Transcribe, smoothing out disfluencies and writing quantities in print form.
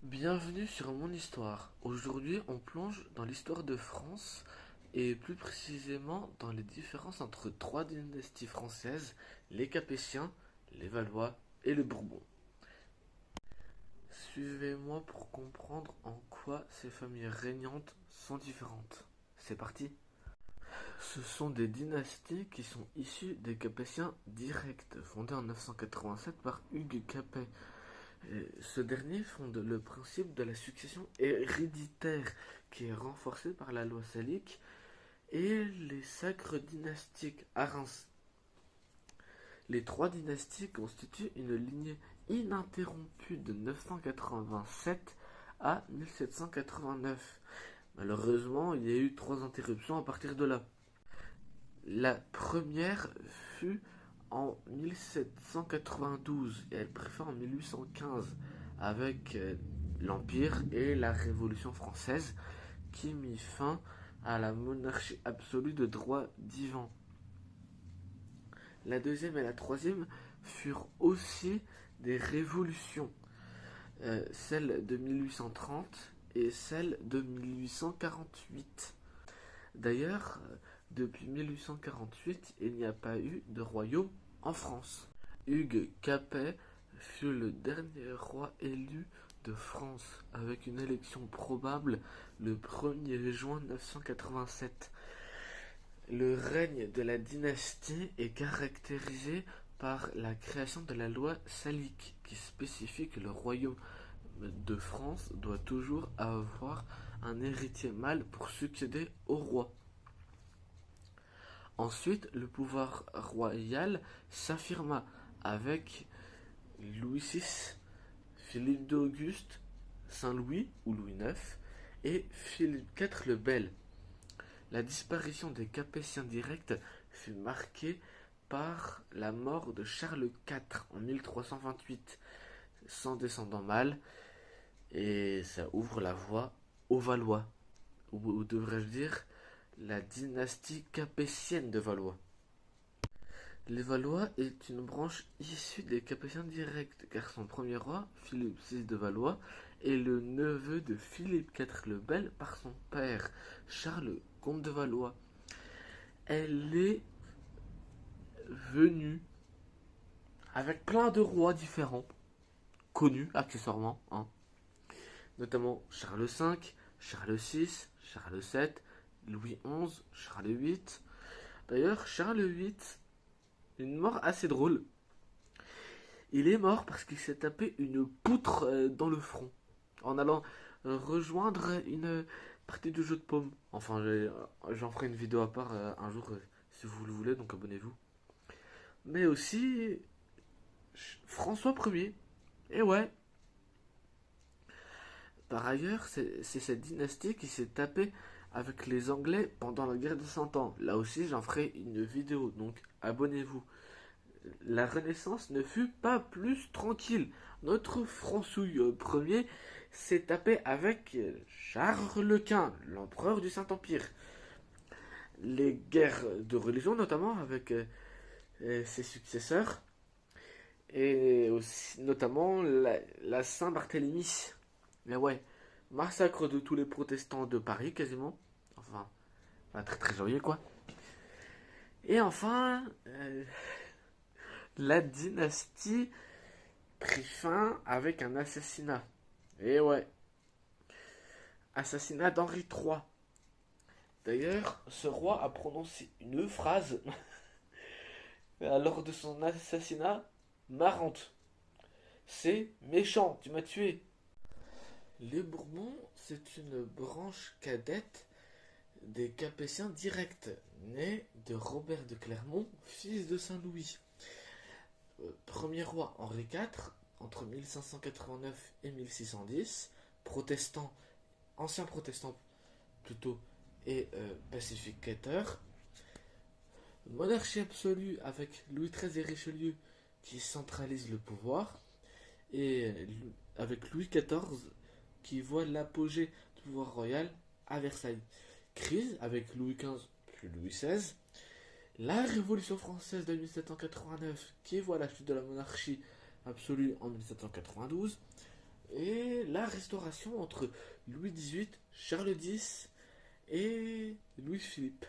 Bienvenue sur mon histoire. Aujourd'hui, on plonge dans l'histoire de France et plus précisément dans les différences entre trois dynasties françaises, les Capétiens, les Valois et les Bourbons. Suivez-moi pour comprendre en quoi ces familles régnantes sont différentes. C'est parti. Ce sont des dynasties qui sont issues des Capétiens directs, fondés en 987 par Hugues Capet. Ce dernier fonde le principe de la succession héréditaire qui est renforcé par la loi salique et les sacres dynastiques à Reims. Les trois dynasties constituent une lignée ininterrompue de 987 à 1789. Malheureusement, il y a eu trois interruptions à partir de là. La première fut en 1792 et elle prit fin en 1815 avec l'Empire et la Révolution française qui mit fin à la monarchie absolue de droit divin. La deuxième et la troisième furent aussi des révolutions, celle de 1830 et celle de 1848. D'ailleurs, depuis 1848, il n'y a pas eu de royaume en France. Hugues Capet fut le dernier roi élu de France avec une élection probable le 1er juin 987. Le règne de la dynastie est caractérisé par la création de la loi salique qui spécifie que le royaume de France doit toujours avoir un héritier mâle pour succéder au roi. Ensuite, le pouvoir royal s'affirma avec Louis VI, Philippe d'Auguste, Saint-Louis ou Louis IX et Philippe IV le Bel. La disparition des Capétiens directs fut marquée par la mort de Charles IV en 1328, sans descendant mâle, et ça ouvre la voie aux Valois, ou devrais-je dire la dynastie capétienne de Valois. Les Valois est une branche issue des Capétiens directs, car son premier roi, Philippe VI de Valois, est le neveu de Philippe IV le Bel par son père, Charles, comte de Valois. Elle est venue avec plein de rois différents, connus accessoirement, hein, notamment Charles V, Charles VI, Charles VII, Louis XI, Charles VIII. D'ailleurs, Charles VIII, une mort assez drôle. Il est mort parce qu'il s'est tapé une poutre dans le front en allant rejoindre une partie du jeu de paume. Enfin, j'en ferai une vidéo à part un jour si vous le voulez, donc abonnez-vous. Mais aussi François Ier. Et ouais. Par ailleurs, c'est cette dynastie qui s'est tapée avec les Anglais pendant la guerre de 100 ans. Là aussi, j'en ferai une vidéo, donc abonnez-vous. La Renaissance ne fut pas plus tranquille. Notre Françouille Ier s'est tapé avec Charles Quint, l'empereur du Saint-Empire. Les guerres de religion, notamment avec ses successeurs, et aussi notamment la Saint-Barthélemy. Mais ouais, massacre de tous les protestants de Paris quasiment. Enfin, très très joyeux quoi. Et enfin, la dynastie prit fin avec un assassinat. Et ouais, assassinat d'Henri III. D'ailleurs, ce roi a prononcé une phrase lors de son assassinat marrante. C'est méchant, tu m'as tué. Les Bourbons, c'est une branche cadette des Capétiens directs, nés de Robert de Clermont, fils de Saint-Louis. Premier roi Henri IV, entre 1589 et 1610, protestant, ancien protestant plutôt, et pacificateur. Monarchie absolue avec Louis XIII et Richelieu qui centralise le pouvoir, et avec Louis XIV qui voit l'apogée du pouvoir royal à Versailles. Crise avec Louis XV puis Louis XVI. La Révolution française de 1789 qui voit la chute de la monarchie absolue en 1792. Et la la Restauration entre Louis XVIII, Charles X et Louis-Philippe.